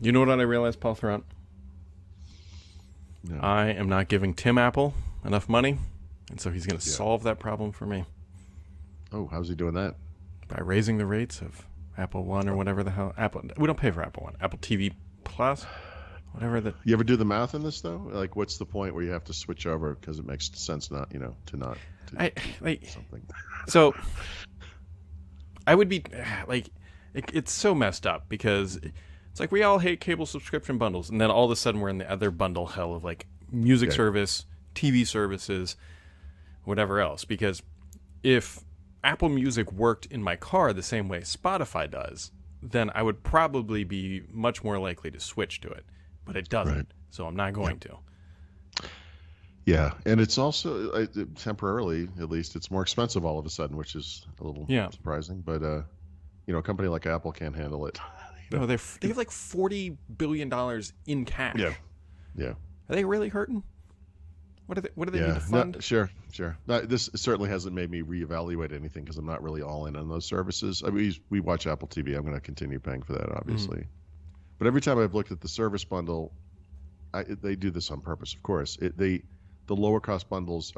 You know what I realized, Paul Thurrott? No. I am not giving Tim Apple enough money, and so he's going to solve that problem for me. Oh, how's he doing that? By raising the rates of Apple One or whatever the hell. We don't pay for Apple One. Apple TV Plus, whatever the... You ever do the math in this, though? Like, what's the point where you have to switch over because it makes sense not, to something. So, I would be, like, it's so messed up because it's like we all hate cable subscription bundles, and then all of a sudden we're in the other bundle hell of, like, music service, TV services, whatever else. Because if Apple Music worked in my car the same way Spotify does, then I would probably be much more likely to switch to it. But it doesn't, so I'm not going to. Yeah, and it's also, temporarily, at least, it's more expensive all of a sudden, which is a little surprising. But, a company like Apple can't handle it. No, they have like $40 billion in cash. Yeah. Yeah. Are they really hurting? What do they need to fund? No, sure. This certainly hasn't made me reevaluate anything because I'm not really all in on those services. I mean, we watch Apple TV. I'm going to continue paying for that, obviously. But every time I've looked at the service bundle, they do this on purpose, of course. The lower cost bundles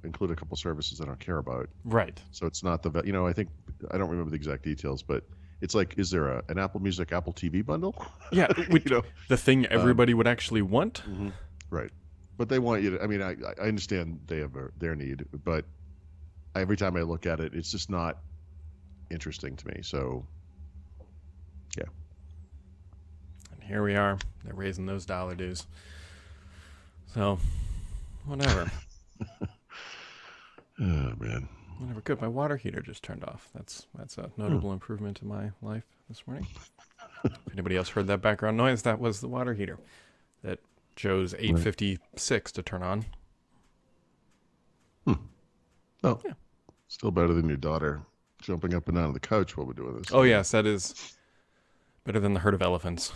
include a couple services I don't care about. Right. So it's not I think, I don't remember the exact details, but it's like, is there an Apple Music, Apple TV bundle? Yeah. The thing everybody would actually want. Mm-hmm. Right. But they want you to, I mean, I understand they have their need, but every time I look at it, it's just not interesting to me. So, yeah. And here we are. They're raising those dollar dues. So, whatever. Oh, man. Whatever. Good. My water heater just turned off. That's a notable improvement in my life this morning. If anybody else heard that background noise, that was the water heater that chose 8:56 to turn on. Oh, yeah. Still better than your daughter jumping up and down on the couch while we're doing this. Oh, yes, that is better than the herd of elephants.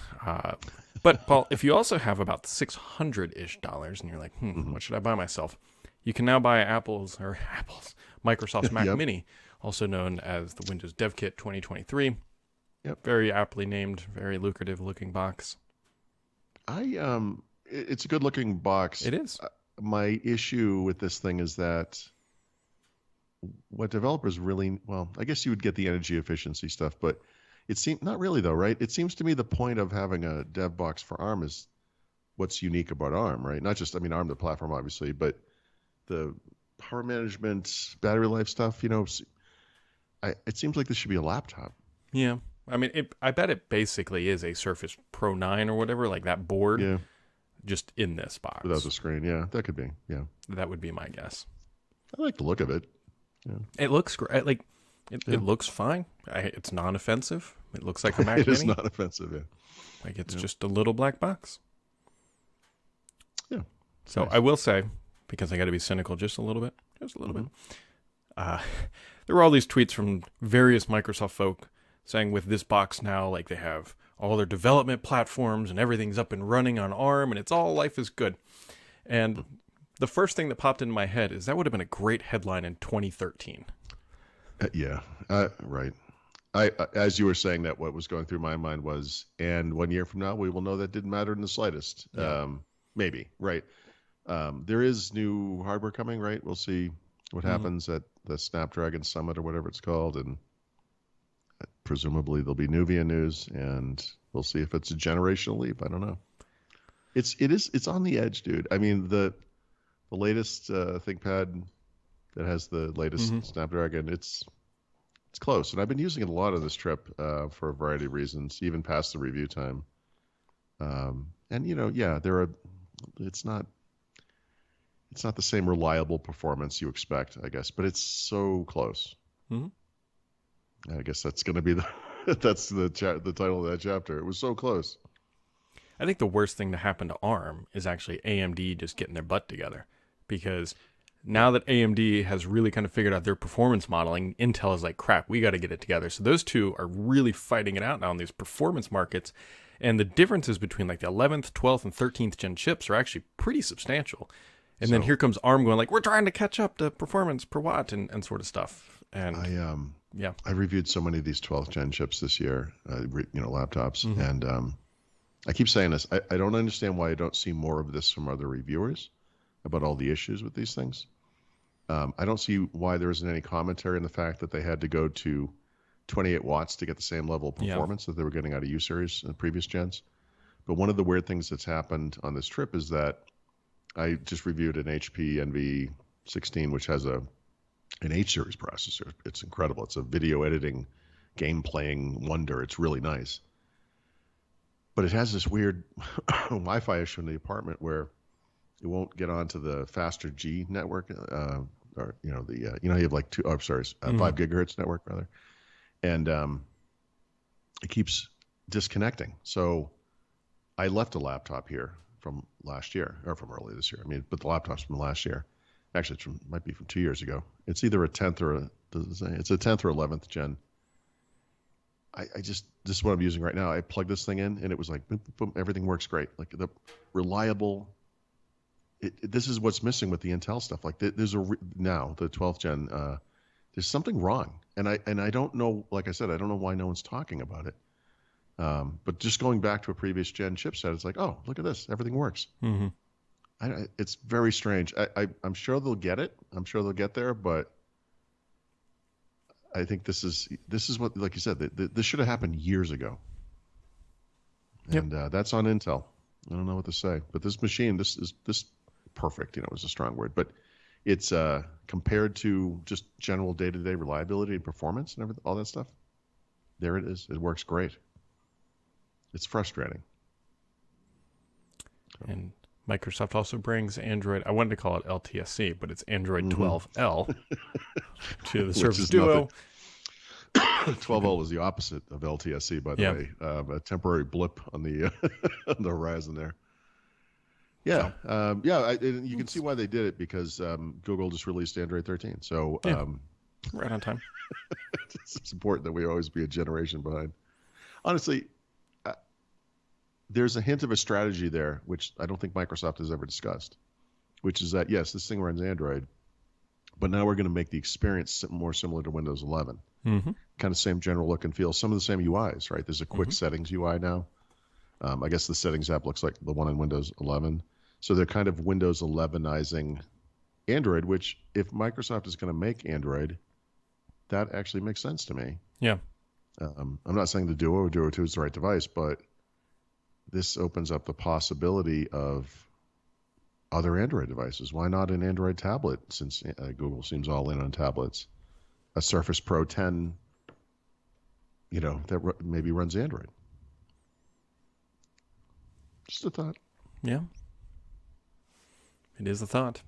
But, Paul, if you also have about $600-ish and you're like, what should I buy myself? You can now buy Microsoft's Mac Mini, also known as the Windows Dev Kit 2023. Yep. Very aptly named, very lucrative looking box. It's a good looking box. It is. My issue with this thing is that what developers really, I guess you would get the energy efficiency stuff, but it seems not really though, right? It seems to me the point of having a dev box for ARM is what's unique about ARM, right? Not just, ARM, the platform, obviously, but the power management, battery life stuff, it seems like this should be a laptop. Yeah. I bet it basically is a Surface Pro 9 or whatever, like that board, just in this box. Without the screen, yeah, that could be, yeah. That would be my guess. I like the look of it. Yeah. It looks great. It looks fine. It's non-offensive. It looks like a Mac It Mini. is not offensive, yeah. Like it's just a little black box. Yeah. So nice. I will say, because I got to be cynical just a little bit, bit. There were all these tweets from various Microsoft folk saying with this box now, like they have all their development platforms and everything's up and running on ARM and it's all life is good. And the first thing that popped into my head is that would have been a great headline in 2013. Right. As you were saying that, what was going through my mind was, and 1 year from now, we will know that didn't matter in the slightest. Yeah. Maybe, right. There is new hardware coming, right? We'll see what happens at the Snapdragon Summit or whatever it's called, and presumably there'll be Nuvia news, and we'll see if it's a generational leap. I don't know. It's on the edge, dude. I mean, the latest ThinkPad that has the latest Snapdragon, it's close, and I've been using it a lot on this trip for a variety of reasons, even past the review time. And it's not the same reliable performance you expect, I guess, but it's so close. I guess that's going to be that's the title of that chapter. It was so close. I think the worst thing to happen to ARM is actually AMD just getting their butt together, because now that AMD has really kind of figured out their performance modeling, Intel is like, crap, we got to get it together. So those two are really fighting it out now in these performance markets. And the differences between like the 11th, 12th, and 13th gen chips are actually pretty substantial. And then here comes ARM going like, we're trying to catch up to performance per watt and sort of stuff. And I reviewed so many of these 12th gen chips this year, laptops, and I keep saying this. I don't understand why I don't see more of this from other reviewers about all the issues with these things. I don't see why there isn't any commentary on the fact that they had to go to 28 watts to get the same level of Yeah. performance that they were getting out of U-Series in previous gens. But one of the weird things that's happened on this trip is that I just reviewed an HP NV16, which has an H-Series processor. It's incredible. It's a video editing, game playing wonder. It's really nice. But it has this weird Wi-Fi issue in the apartment where it won't get onto the faster G network, or you know you have like 5 gigahertz network rather, and it keeps disconnecting. So I left a laptop here from last year or from early this year. I mean, but the laptop's from last year. Actually, might be from 2 years ago. It's either a 10th or it's a 10th or 11th gen. This is what I'm using right now. I plugged this thing in and it was like, boom, boom, boom, everything works great. Like the reliable. This is what's missing with the Intel stuff. Like there's now the 12th gen. There's something wrong, and I don't know. Like I said, I don't know why no one's talking about it. But just going back to a previous gen chipset, it's like, oh, look at this, everything works. Mm-hmm. It's very strange. I'm sure they'll get it. I'm sure they'll get there, but I think this is what, like you said, this should have happened years ago. Yep. And that's on Intel. I don't know what to say, but this machine, this perfect, is a strong word, but it's compared to just general day-to-day reliability and performance and everything, all that stuff. There it is. It works great. It's frustrating. And Microsoft also brings Android, I wanted to call it LTSC, but it's Android 12L to the Surface Duo. 12L is the opposite of LTSC, by the way. A temporary blip on the on the horizon there. Yeah, you can see why they did it, because Google just released Android 13. So right on time. It's important that we always be a generation behind. Honestly, there's a hint of a strategy there, which I don't think Microsoft has ever discussed, which is that, yes, this thing runs Android, but now we're going to make the experience more similar to Windows 11. Mm-hmm. Kind of same general look and feel, some of the same UIs, right? There's a quick settings UI now. I guess the settings app looks like the one in Windows 11. So they're kind of Windows 11izing Android, which if Microsoft is going to make Android, that actually makes sense to me. Yeah. I'm not saying the Duo or Duo 2 is the right device, but this opens up the possibility of other Android devices. Why not an Android tablet, since Google seems all in on tablets? A Surface Pro 10, that maybe runs Android. Just a thought. Yeah. It is a thought.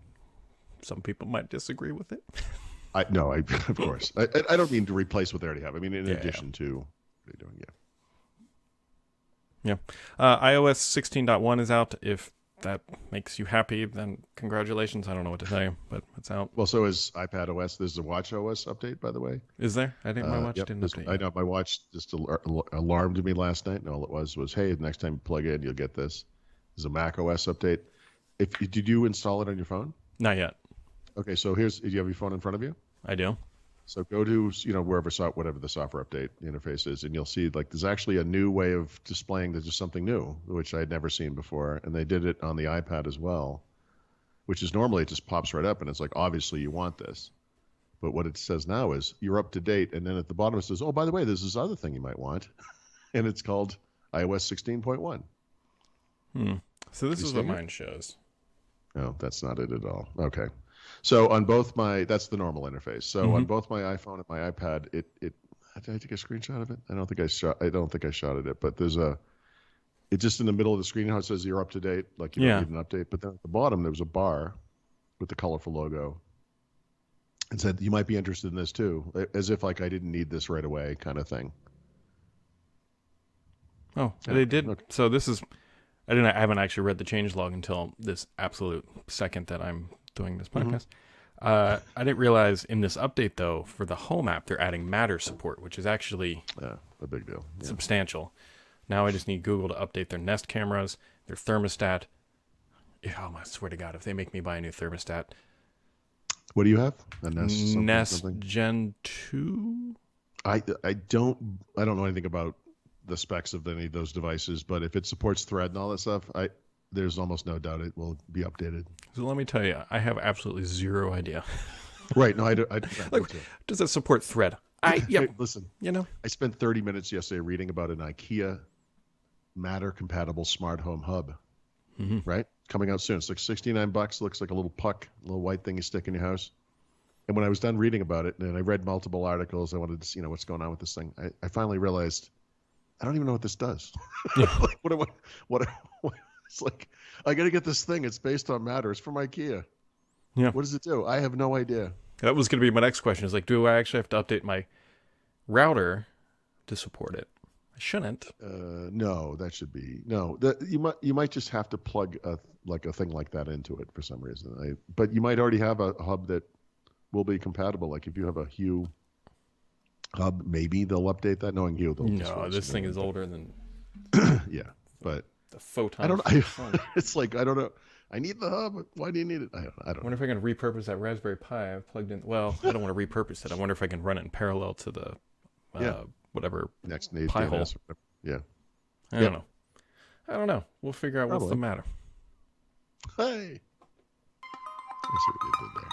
Some people might disagree with it. Of course. I don't mean to replace what they already have. I mean, in addition to what they're doing, Yeah. iOS 16.1 is out. If that makes you happy, then congratulations. I don't know what to tell you, but it's out. Well, so is iPad OS. There's a Watch OS update, by the way. Is there? I think my watch didn't update. I know my watch just alarmed me last night, and all it was, hey, the next time you plug in, you'll get this. There's a Mac OS update. Did you install it on your phone? Not yet. Okay, so do you have your phone in front of you? I do. So go to whatever the software update interface is, and you'll see there's actually a new way of displaying there's just something new, which I had never seen before, and they did it on the iPad as well, which is normally it just pops right up, and it's like, obviously you want this, but what it says now is you're up to date, and then at the bottom it says, oh, by the way, there's this other thing you might want, and it's called iOS 16.1. So this is what mine shows. No, that's not it at all. Okay. So on both that's the normal interface. So on both my iPhone and my iPad, did I take a screenshot of it? I don't think I shot it, but it's just in the middle of the screen how it says you're up to date, like you don't need an update. But then at the bottom there was a bar with the colorful logo and said you might be interested in this too, as if like I didn't need this right away kind of thing. Oh, they did. Okay. So this is, I haven't actually read the changelog until this absolute second that I'm doing this podcast. I didn't realize in this update, though, for the Home app, they're adding Matter support, which is actually a big deal, substantial. Now I just need Google to update their Nest cameras, their thermostat. Oh, I swear to God, if they make me buy a new thermostat. What do you have? A Nest Gen 2? I don't know anything about the specs of any of those devices, but if it supports Thread and all that stuff, there's almost no doubt it will be updated. So let me tell you, I have absolutely zero idea. Right? No, I do. Like, does it support Thread? Hey, listen, You know, I spent 30 minutes yesterday reading about an IKEA Matter compatible smart home hub. Right, coming out soon. It's like $69. Looks like a little puck, a little white thing you stick in your house. And when I was done reading about it, and I read multiple articles, I wanted to see, what's going on with this thing. I finally realized I don't even know what this does. Like, what? It's like, I got to get this thing. It's based on Matter. It's from IKEA. Yeah. What does it do? I have no idea. That was going to be my next question. Is like, do I actually have to update my router to support it? I shouldn't. No, that should be no. You might just have to plug a thing like that into it for some reason. But you might already have a hub that will be compatible. Like if you have a Hue hub, maybe they'll update that. Knowing Hue, No, this thing is older than. Yeah, but the photon. I don't know. It's like I don't know. I need the hub. Why do you need it? I don't I wonder if I can repurpose that Raspberry Pi I've plugged in. Well, I don't want to repurpose it. I wonder if I can run it in parallel to the whatever next Pi hole. Yeah. I don't know. We'll figure out what's the matter. Hey. I see what you did there.